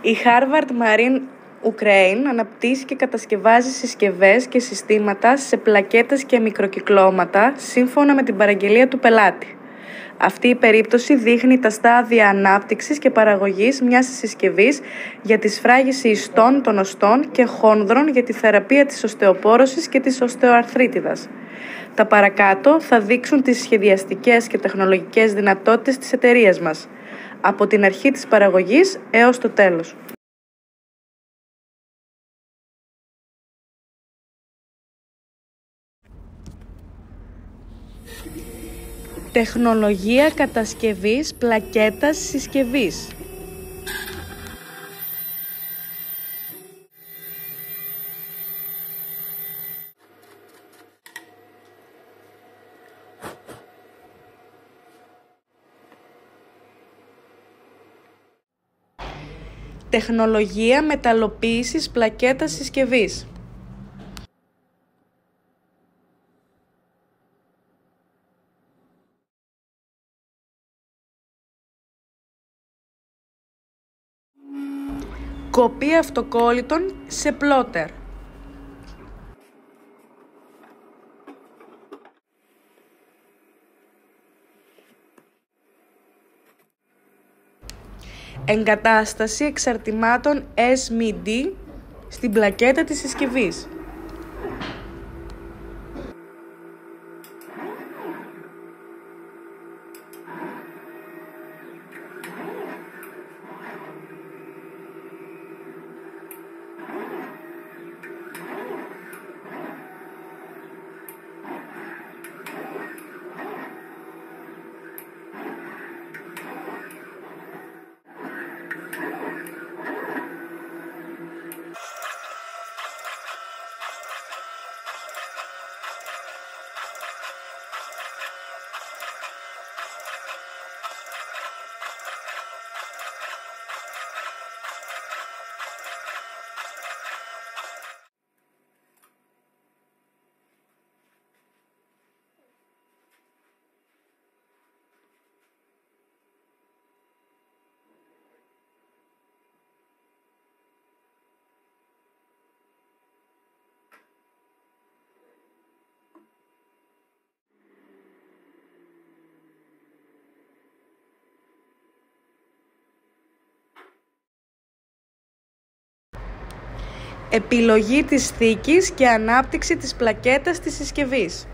Η Harvard Marine Ukraine αναπτύσσει και κατασκευάζει συσκευές και συστήματα σε πλακέτες και μικροκυκλώματα σύμφωνα με την παραγγελία του πελάτη. Αυτή η περίπτωση δείχνει τα στάδια ανάπτυξης και παραγωγής μιας συσκευής για τη σφράγιση ιστών των οστών και χόνδρων για τη θεραπεία της οστεοπόρωσης και της οστεοαρθρίτιδας. Τα παρακάτω θα δείξουν τις σχεδιαστικές και τεχνολογικές δυνατότητες της εταιρείας μας, από την αρχή της παραγωγής έως το τέλος. Τεχνολογία κατασκευής πλακέτας συσκευής. Τεχνολογία μεταλλοποίησης πλακέτας συσκευής. Κοπή αυτοκόλλητων σε πλότερ. Εγκατάσταση εξαρτημάτων SMD στην πλακέτα της συσκευής. Επιλογή της θήκης και ανάπτυξη της πλακέτας της συσκευής.